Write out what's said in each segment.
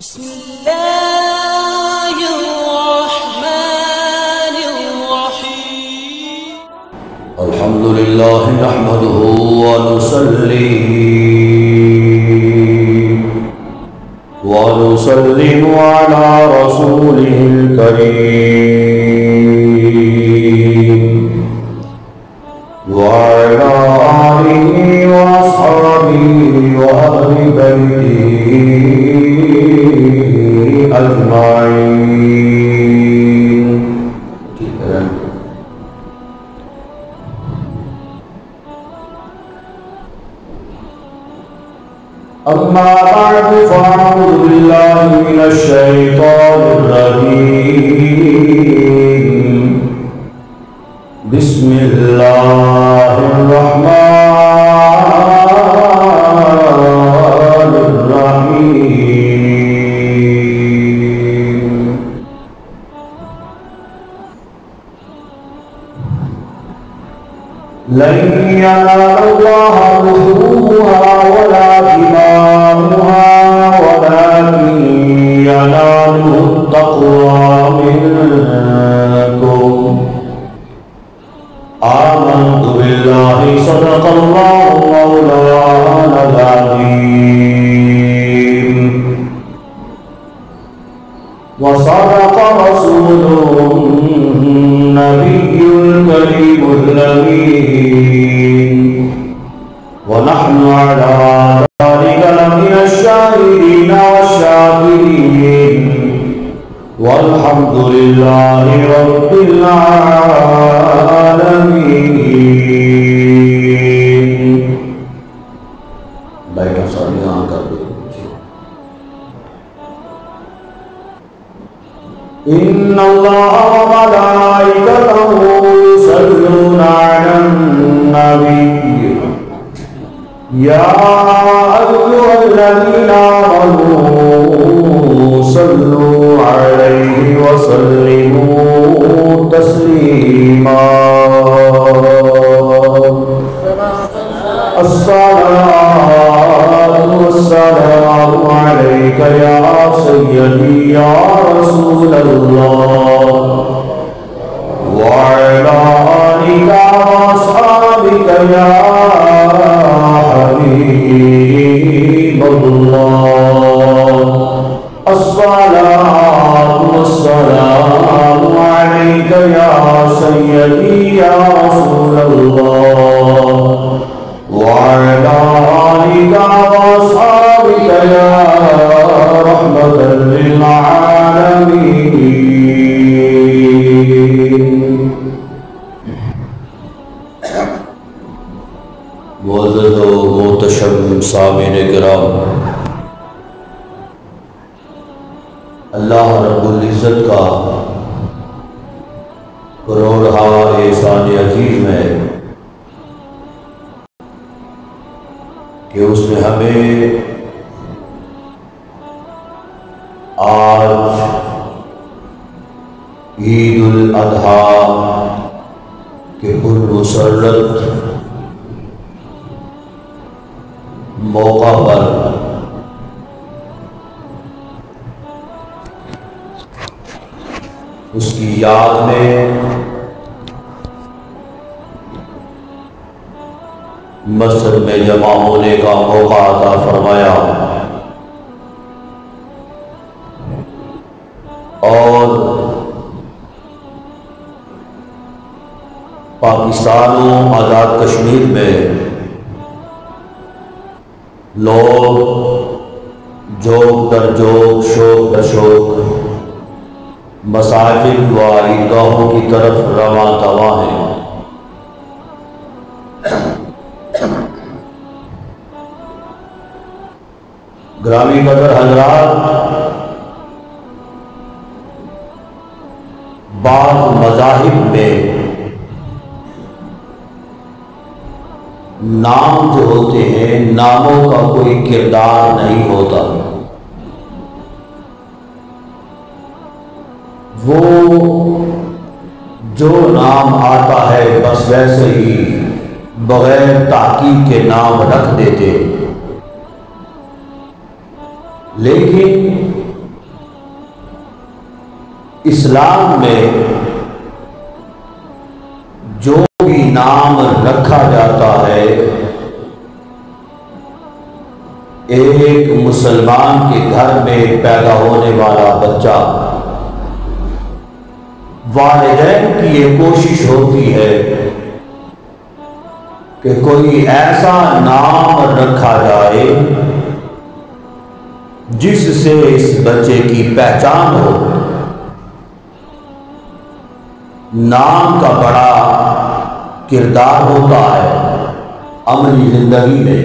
بسم الله الرحمن الرحيم. الحمد لله نحمده ونصلي ونسلم على رسوله الكريم وعلى آله وأصحابه وأهل بيته أجمعين. أما بعد فأعوذ بالله من الشيطان الرجيم. بسم الله الرحمن الرحيم. لن ينال الله لحومها ولا دماؤها ولكن يناله التقوى منكم. آمنت بالله صدق الله مولانا العظيم وصدق رسوله النبي الكريم الأمين ونحن على ذلك لمن الشاهدين والشاكرين والحمد لله رب العالمين. بیٹھا ساری آن کر دے. إن الله وملائكته يصلون على النبي يا أيها الذين آمنوا صلوا عليه وسلموا تسليما. الصلاة والسلام عليك يا سيدي يا رسول الله وعلى آلك وأصحابك يا حبيب الله. الصلاة والسلام عليك يا سيدي يا رسول الله وعلى آلك وأصحابك يا رحمة للعالمين. معزز و محتشم سامعین کرام، اللہ رب العزت کا کروڑہا احسان عزیز میں کہ اس نے ہمیں آج عید الاضحیٰ کے پرمسرت موقع پر اس کی یاد میں مسجد میں جمع ہونے کا موقع عطا فرمایا اور پاکستان و آزاد کشمیر میں لوگ جوک در جوک شوق در شوق مساجد و عیدگاہوں کی طرف رواں دواں ہیں. گرامی قدر حضرات، بعض مذاہب میں نام جو ہوتے ہیں ناموں کا کوئی کردار نہیں ہوتا. وہ جو نام آتا ہے بس ویسے ہی بغیر تحقیق کے نام رکھ دیتے. لیکن اسلام میں جو بھی نام رکھا جاتا ہے ایک مسلمان کے گھر میں پیدا ہونے والا بچہ، والدین کی یہ کوشش ہوتی ہے کہ کوئی ایسا نام رکھا جائے جس سے اس بچے کی پہچان ہو۔ نام کا بڑا کردار ہوتا ہے عملی زندگی میں۔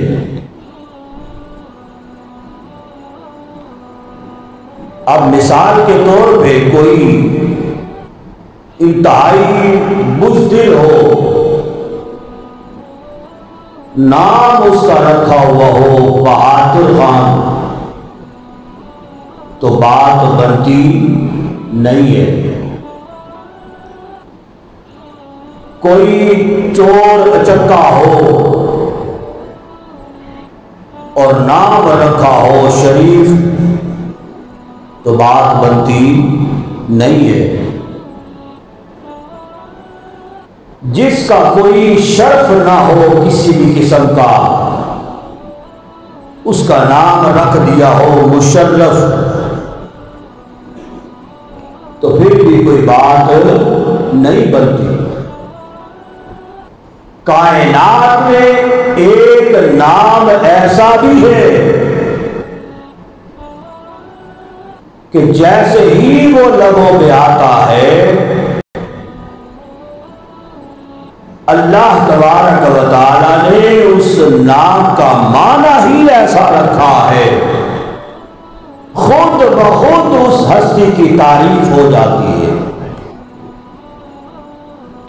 اب مثال کے طور پہ کوئی انتہائی بزدل ہو، نام اس کا رکھا ہوا ہو بہادر خان، تو بات بنتی نہیں ہے۔ کوئی چور اچکا ہو اور نام رکھا ہو شریف، تو بات بنتی نہیں ہے۔ جس کا کوئی شرف نہ ہو کسی بھی قسم کا، اس کا نام رکھ دیا ہو مشرف، تو پھر بھی کوئی بات نہیں بنتی۔ کائنات میں ایک نام ایسا بھی ہے کہ جیسے ہی وہ لبوں میں آتا ہے اللہ تبارک و تعالی نے اس نام کا معنی ہی ایسا رکھا ہے، خود بخود اس ہستی کی تعریف ہو جاتی ہے۔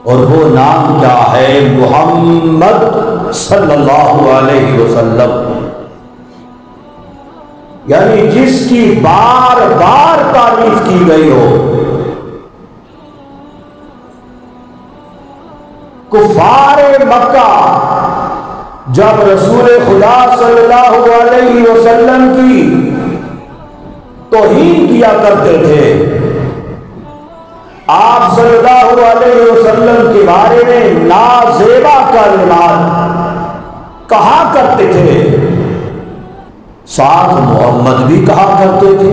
اور وہ نام کیا ہے؟ محمد صلی اللہ علیہ وسلم، یعنی جس کی بار بار تعریف کی گئی ہو۔ کفار مکہ جب رسول خدا صلی اللہ علیہ وسلم کی توہین کیا کرتے تھے، آپ صلی اللہ علیہ وسلم کے بارے میں نازیبا کلمات کہا کرتے تھے، ساتھ محمد بھی کہا کرتے تھے۔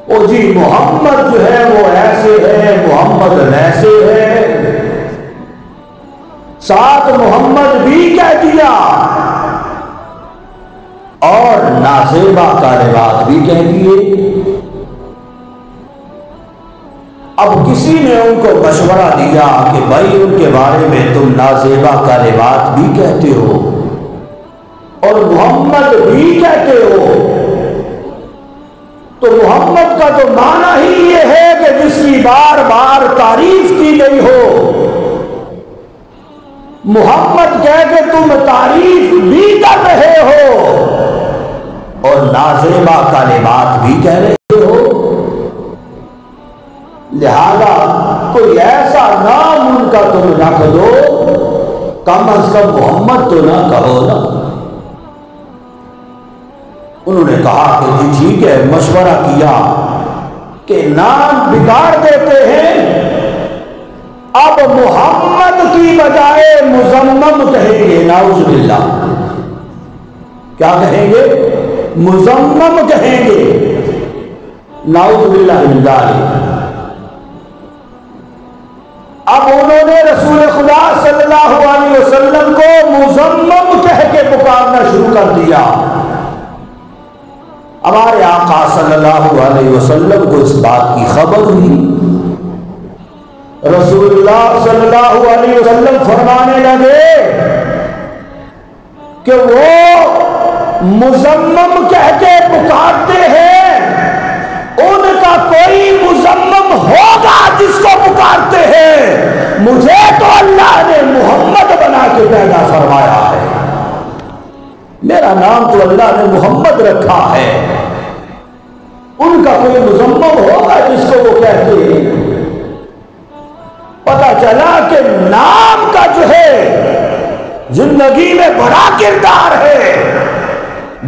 او جی محمد جو ہے وہ ایسے ہے، محمد ایسے ہے، ساتھ محمد بھی کہہ دیا اور نازیبا کلمات بھی کہہ دیے۔ اب کسی نے ان کو مشورہ دیا کہ بھائی ان کے بارے میں تم نازیبا کلمات بھی کہتے ہو اور محمد بھی کہتے ہو، تو محمد کا تو معنی ہی یہ ہے کہ جس کی بار بار تعریف کی گئی ہو۔ محمد کہہ کے تم تعریف بھی کر رہے ہو اور نازیبا کلمات بھی کہہ رہے ہو، لہذا کوئی ایسا نام ان کا تم رکھ دو، کم از کم محمد تو نہ کہو نا۔ انہوں نے کہا کہ جی ٹھیک ہے، مشورہ کیا کہ نام بگاڑ دیتے ہیں، اب محمد کی بجائے مزمم کہیں گے، نعوذ باللہ۔ کیا کہیں گے؟ مزمم کہیں گے، نعوذ باللہ من ذالک۔ اب انہوں نے رسول خدا صلی اللہ علیہ وسلم کو مزمم کہہ کے پکارنا شروع کر دیا۔ ہمارے آقا صلی اللہ علیہ وسلم کو اس بات کی خبر ہوئی، رسول اللہ صلی اللہ علیہ وسلم فرمانے لگے کہ وہ مزمم کہہ کے پکارتے ہیں، ان کا کوئی مزمم ہوگا جس کو پکارتے ہیں، مجھے تو اللہ نے محمد بنا کے پیدا فرمایا ہے، میرا نام تو اللہ نے محمد رکھا ہے، ان کا کوئی مزمم ہوگا جس کو وہ کہتے ہیں۔ پتہ چلا کہ نام کا جو ہے زندگی میں بڑا کردار ہے،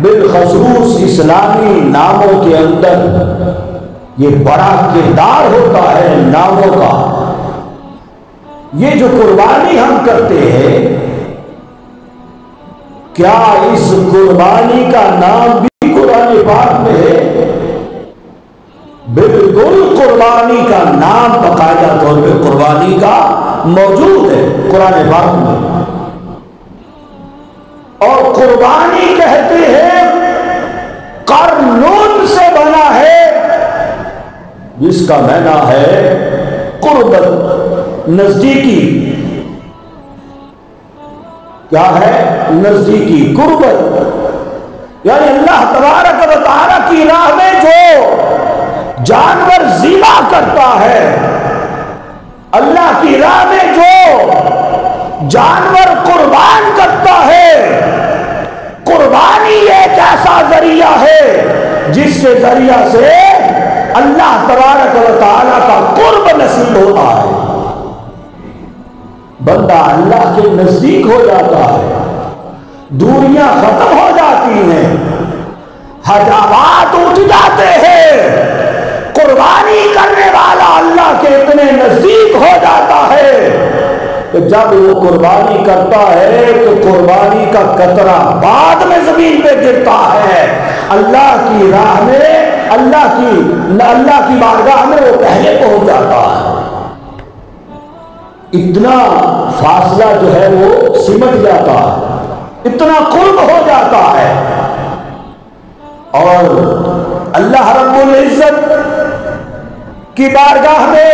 بالخصوص اسلامی ناموں کے اندر یہ بڑا کردار ہوتا ہے ناموں کا. یہ جو قربانی ہم کرتے ہیں، کیا اس قربانی کا نام بھی قرآن پاک میں ہے؟ بالکل قربانی کا نام باقاعدہ طور پہ قربانی کا موجود ہے قرآن پاک میں. اور قربانی کہتے ہیں قرنون سے بنا ہے، جس کا معنی ہے قربت، نزدیکی. کیا ہے؟ نزدیکی، قربت. یعنی اللہ تبارک و تعالیٰ کی راہ میں جو جانور ذبح کرتا ہے، اللہ کی راہ میں جو جانور قربان کرتا ہے، قربانی ایک ایسا ذریعہ ہے جس کے ذریعہ سے اللہ تبارک و تعالیٰ کا قرب نصیب ہوتا ہے. بندہ اللہ کے نزدیک ہو جاتا ہے، دوریاں ختم ہو جاتی ہیں، حجابات اٹھ جاتے ہیں. قربانی کرنے والا اللہ کے اتنے نزدیک ہو جاتا ہے کہ جب وہ قربانی کرتا ہے تو قربانی کا قطرہ بعد میں زمین پہ گرتا ہے. اللہ کی راہ میں، اللہ کی بارگاہ میں وہ پہلے پہنچ جاتا ہے. اتنا فاصلہ جو ہے وہ سمٹ جاتا ہے، اتنا قرب ہو جاتا ہے. اور اللہ رب العزت کی بارگاہ میں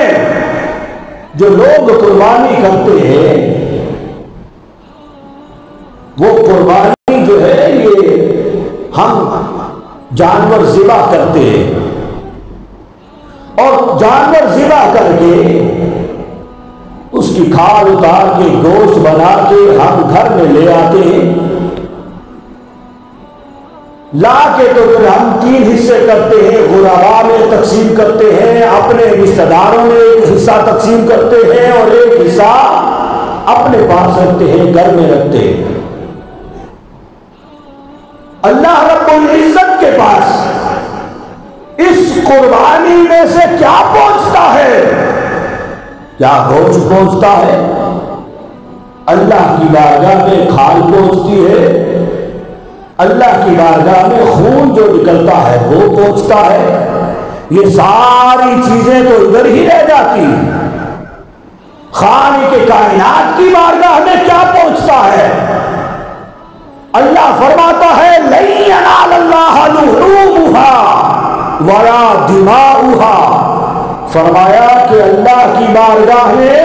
جو لوگ قربانی کرتے ہیں، وہ قربانی جو ہے یہ ہم جانور ذبح کرتے ہیں، اور جانور ذبح کر کے اس کی کھال اتار کے گوشت بنا کے ہم گھر میں لے آتے ہیں. لا کے تو پھر ہم 3 حصے کرتے ہیں، غرباء میں تقسیم کرتے ہیں، اپنے رشتہ داروں میں ایک حصہ تقسیم کرتے ہیں، اور ایک حصہ اپنے پاس رکھتے ہیں، گھر میں رکھتے ہیں. اللہ رب العزت کے پاس اس قربانی میں سے کیا پہنچتا ہے؟ کیا گوشت پہنچتا ہے؟ اللہ کی بارگاہ میں کھال پہنچتی ہے، اللہ کی بارگاہ میں خون جو نکلتا ہے وہ پہنچتا ہے. یہ ساری چیزیں تو ادھر ہی رہ جاتی ہیں. خالق کائنات کی بارگاہ میں کیا پہنچتا ہے؟ اللہ فرماتا ہے لن ینال اللہ لحومها ولا دماؤها. فرمایا کہ اللہ کی بارگاہ میں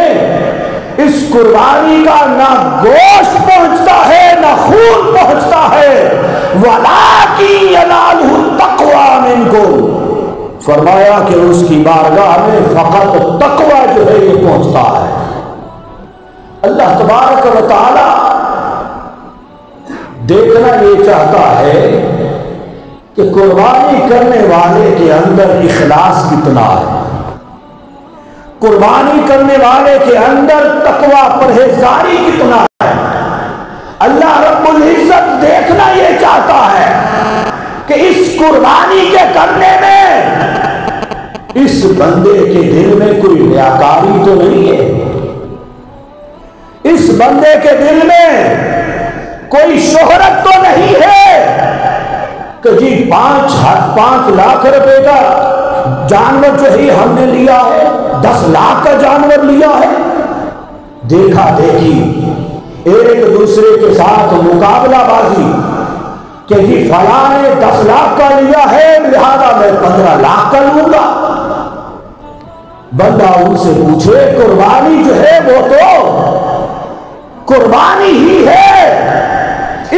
اس قربانی کا نہ گوشت پہنچتا ہے نہ خون پہنچتا ہے، وَلَٰكِن يَنَالُهُ التَّقْوَىٰ مِنكُمْ. فرمایا کہ اس کی بارگاہ میں فقط تقوی جو ہے یہ پہنچتا ہے. اللہ تبارک و تعالی دیکھنا یہ چاہتا ہے کہ قربانی کرنے والے کے اندر اخلاص کتنا ہے، قربانی کرنے والے کے اندر تقوی پرہیزگاری کتنا ہے. اللہ رب العزت دیکھنا یہ چاہتا ہے کہ اس قربانی کے کرنے میں اس بندے کے دل میں کوئی ریاکاری تو نہیں ہے، اس بندے کے دل میں کوئی شہرت تو نہیں ہے کہ جی 5 لاکھ روپے کا جانور جو ہے ہم نے لیا ہے، 10 لاکھ کا جانور لیا ہے. دیکھا دیکھی، ایک دوسرے کے ساتھ مقابلہ بازی کہ جی فلاں نے 10 لاکھ کا لیا ہے لہذا میں 15 لاکھ کا لوں گا. بندہ ان سے پوچھے قربانی جو ہے وہ تو قربانی ہی ہے،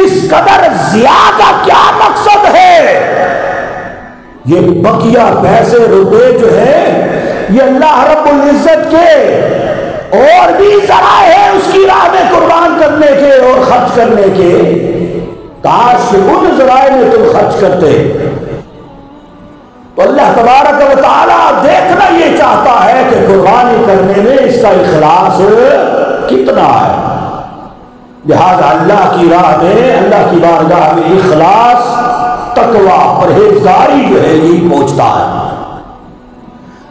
اس قدر ضیاء کا کیا مقصد ہے؟ یہ بقیہ پیسے روپے جو ہے یہ اللہ رب العزت کے اور بھی ذرائع ہے اس کی راہ میں قربان کرنے کے اور خرچ کرنے کے. کاش ان ذرائع میں تم خرچ کرتے. تو اللہ تبارک و تعالیٰ دیکھنا یہ چاہتا ہے کہ قربانی کرنے میں اس کا اخلاص کتنا ہے. لہذا اللہ کی راہ میں، اللہ کی بارگاہ میں اخلاص، تقوی، پرہیزگاری جو ہے یہی پہنچتا ہے.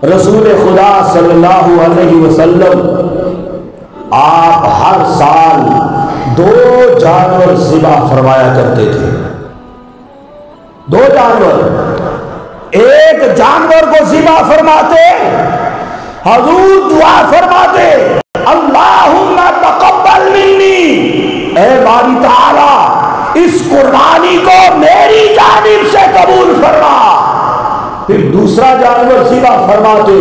رسول خدا صلی اللہ علیہ وسلم آپ ہر سال 2 جانور ذبح فرمایا کرتے تھے. 2 جانور. ایک جانور کو ذبح فرماتے حضور دعا فرماتے اللہم تقبل منی، اے باری تعالی اس قربانی کو میری جانب سے قبول فرما. پھر دوسرا جانور ذبح فرماتے.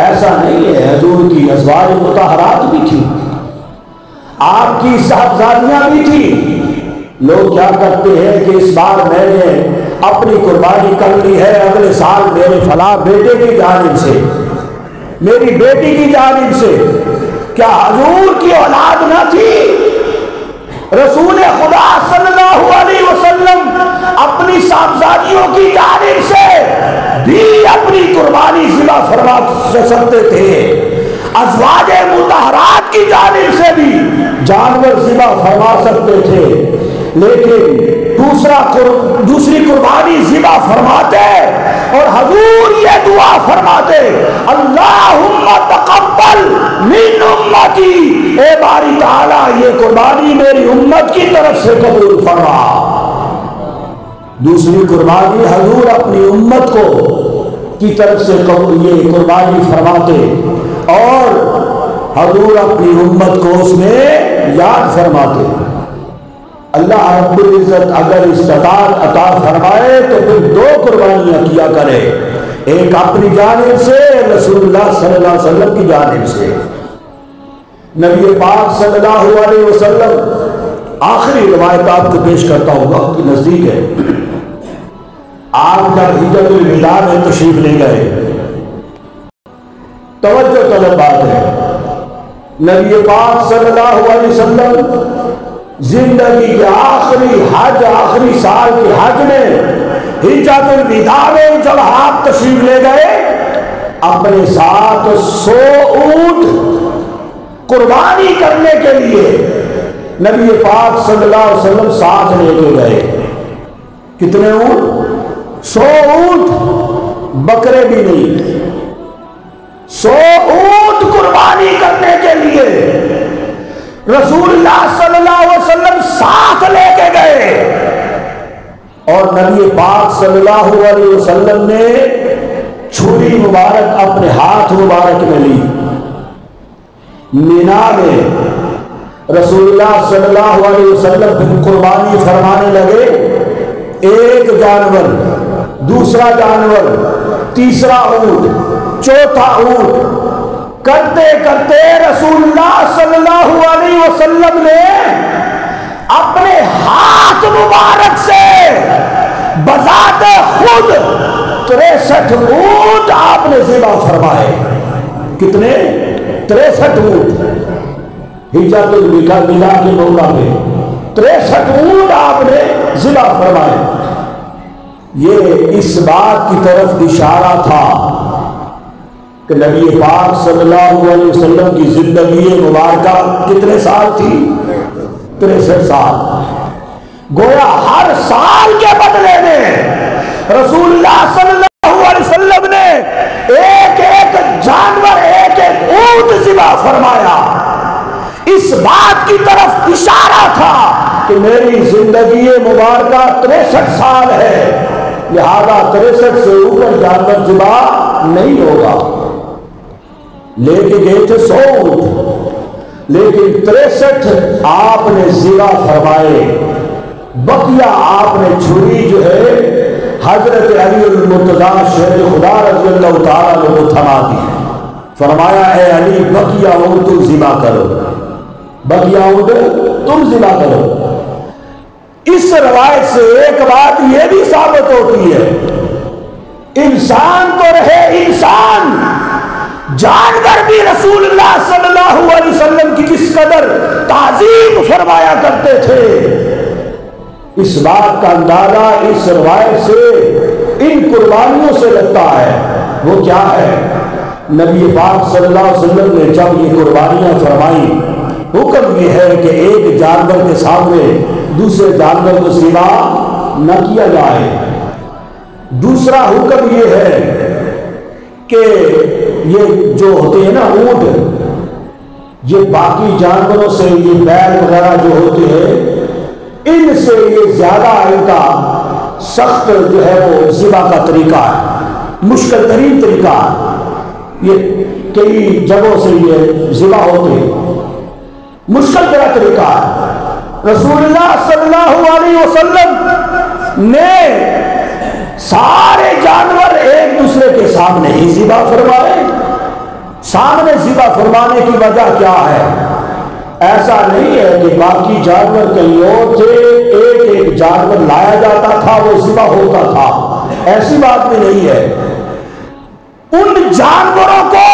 ایسا نہیں ہے، حضور کی ازواج مطہرات بھی تھی، آپ کی صاحبزادیاں بھی تھی. لوگ کیا کرتے ہیں کہ اس بار میں نے اپنی قربانی کر لی ہے، اگلے سال میرے فلاں بیٹے کی جانب سے، میری بیٹی کی جانب سے. کیا حضور کی اولاد نہ تھی؟ رسول خدا صلی اللہ علیہ وسلم اپنی صاحبزادیوں کی جانب سے بھی اپنی قربانی ذبح فرما سکتے تھے، ازواج مطہرات کی جانب سے بھی جانور ذبح فرما سکتے تھے. لیکن دوسری قربانی ذبح فرماتے اور حضور یہ دعا فرماتے اللہم تقبل من امتی، اے باری تعالی یہ قربانی میری امت کی طرف سے قبول فرما. دوسری قربانی حضور اپنی امت کو کی طرف سے یہ قربانی فرماتے اور حضور اپنی امت کو اس میں یاد فرماتے. اللہ رب العزت اگر استطاعت عطا فرمائے تو پھر 2 قربانیاں کیا کرے، ایک اپنی جانب سے، رسول اللہ صلی اللہ علیہ وسلم کی جانب سے. نبی پاک صلی اللہ علیہ وسلم، آخری روایت آپ کو پیش کرتا ہوں، وقت کی نزدیک ہے. آپ جب حجۃ الوداع میں تشریف لے گئے، توجہ طلب بات ہے، نبی پاک صلی اللہ علیہ وسلم زندگی کے آخری سال کے حج میں حجۃ الوداع میں جب آپ تشریف لے گئے، اپنے ساتھ 100 اونٹ قربانی کرنے کے لیے نبی پاک صلی اللہ علیہ وسلم ساتھ لے کے گئے. کتنے اونٹ؟ 100 اونٹ، بکرے بھی نہیں، 100 اونٹ قربانی کرنے کے لیے رسول اللہ صلی اللہ علیہ وسلم ساتھ لے کے گئے. اور نبی پاک صلی اللہ علیہ وسلم نے چھری مبارک اپنے ہاتھ مبارک میں لی. مینا میں رسول اللہ صلی اللہ علیہ وسلم پھر قربانی فرمانے لگے. ایک جانور، دوسرا جانور، تیسرا اونٹ، چوتھا اونٹ، کرتے کرتے رسول اللہ صلی اللہ علیہ وسلم نے اپنے ہاتھ مبارک سے بذات خود 63 اونٹ آپ نے ذبح فرمائے. کتنے؟ 63 اونٹ. حجۃ الوداع کے موقع پہ 63 اونٹ آپ نے ذبح فرمائے. یہ اس بات کی طرف اشارہ تھا کہ نبی پاک صلی اللہ علیہ وسلم کی زندگی مبارکہ کتنے سال تھی؟ 63 سال. گویا ہر سال کے بدلے میں رسول اللہ صلی اللہ علیہ وسلم نے ایک ایک جانور، ایک ایک اونٹ ذبح فرمایا. اس بات کی طرف اشارہ تھا کہ میری زندگی مبارکہ 63 سال ہے، لہذا 63 سے اوپر جانور ذبح نہیں ہوگا. لے کے گئے تھے 100 اونٹ، لیکن 63 آپ نے ذبح فرمائے. بقیہ آپ نے چھری جو ہے حضرت علی المرتضیٰ شیر خدا رضی اللہ تعالیٰ عنہ کو تھما دی. فرمایا اے علی بقیہ اونٹ تم ذبح کرو، بقیہ اونٹ تم ذبح کرو. اس روایت سے ایک بات یہ بھی ثابت ہوتی ہے، انسان تو رہے انسان، جانور بھی رسول اللہ صلی اللہ علیہ وسلم کی کس قدر تعظیم فرمایا کرتے تھے. اس بات کا اندازہ اس روایت سے، ان قربانیوں سے لگتا ہے. وہ کیا ہے؟ نبی پاک صلی اللہ علیہ وسلم نے جب یہ قربانیاں فرمائی، حکم یہ ہے کہ ایک جانور کے سامنے دوسرے جانور کو ذبح نہ کیا جائے. دوسرا حکم یہ ہے کہ یہ جو ہوتے ہیں نا اونٹ، یہ باقی جانوروں سے، یہ بیل وغیرہ جو ہوتے ہیں، ان سے یہ زیادہ ان کا سخت جو ہے وہ ذبح کا طریقہ ہے، مشکل ترین طریقہ ہے۔ یہ کئی جگہوں سے یہ ذبح ہوتے ہیں، مشکل ترین طریقہ ہے۔ رسول اللہ صلی اللہ علیہ وسلم نے سارے جانور ایک دوسرے کے سامنے ہی ذبح فرمائے۔ سامنے ذبح فرمانے کی وجہ کیا ہے؟ ایسا نہیں ہے کہ باقی جانور کہیں اور تھے، ایک ایک جانور لایا جاتا تھا، وہ ذبح ہوتا تھا، ایسی بات بھی نہیں ہے۔ ان جانوروں کو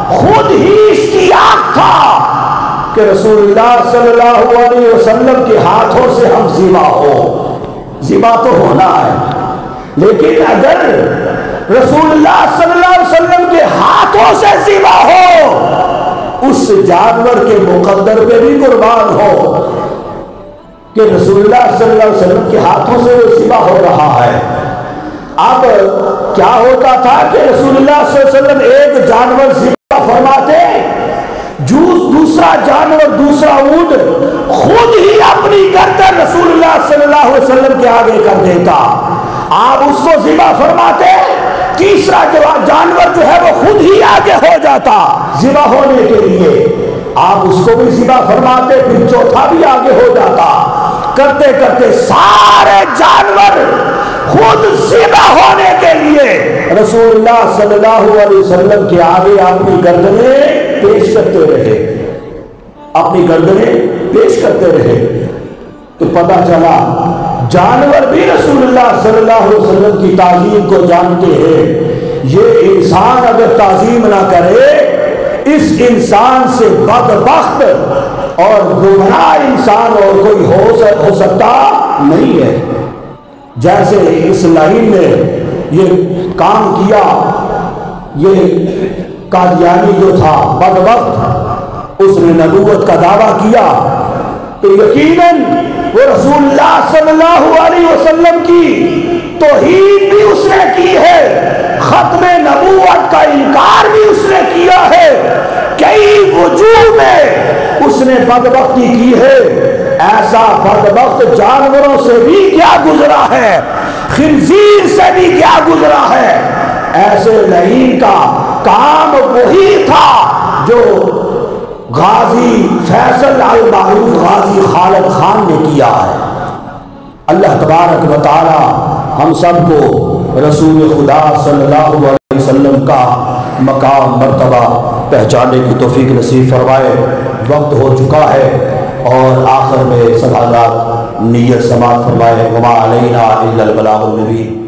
خود ہی اشتیاق تھا کہ رسول اللہ صلی اللہ علیہ وسلم کے ہاتھوں سے ہم ذبح ہو۔ ذبح تو ہونا ہے، لیکن اگر رسول اللہ صلی اللہ علیہ وسلم کے ہاتھوں سے ذبح ہو، اس جانور کے مقدر پہ بھی قربان ہو کہ رسول اللہ صلی اللہ علیہ وسلم کے ہاتھوں سے وہ ذبح ہو رہا ہے۔ اب کیا ہوتا تھا کہ رسول اللہ صلی اللہ علیہ وسلم ایک جانور ذبح فرماتے، دوسرا جانور، دوسرا اونٹ خود ہی اپنی گردن رسول اللہ صلی اللہ علیہ وسلم کے آگے کر دیتا، آپ اس کو ذبح فرماتے، تیسرا جانور جو ہے وہ خود ہی آگے ہو جاتا ذبح ہونے کے لیے، آپ اس کو بھی ذبح فرماتے، پھر چوتھا بھی آگے ہو جاتا، کرتے کرتے سارے جانور خود ذبح ہونے کے لیے رسول اللہ صلی اللہ علیہ وسلم کے آگے اپنی گردنیں پیش کرتے رہے، اپنی گردنیں پیش کرتے رہے۔ تو پتہ چلا جانور بھی رسول اللہ صلی اللہ علیہ وسلم کی تعظیم کو جانتے ہیں۔ یہ انسان اگر تعظیم نہ کرے، اس انسان سے بدبخت اور گمراہ انسان اور کوئی ہو سکتا نہیں ہے۔ جیسے اس لائن نے یہ کام کیا، یہ قادیانی جو تھا بدبخت، اس نے نبوت کا دعویٰ کیا، تو یقیناً وہ رسول اللہ صلی اللہ علیہ وسلم کی توہین بھی اس نے کی ہے، ختم نبوت کا انکار بھی اس نے کیا ہے، کئی وجوہ میں اس نے بدبختی کی ہے۔ ایسا بدبخت جانوروں سے بھی کیا گزرا ہے، خنزیر سے بھی کیا گزرا ہے۔ ایسے لعین کا کام وہی تھا جو غازی فیصل المعروف غازی خالد خان نے کیا ہے۔ اللہ تبارک و تعالی ہم سب کو رسول خدا صلی اللہ علیہ وسلم کا مقام مرتبہ پہچاننے کی توفیق نصیب فرمائے۔ وقت ہو چکا ہے اور آخر میں سب حضرات نیت سماعت فرمائے۔ وما علینا الا البلاغ المبین۔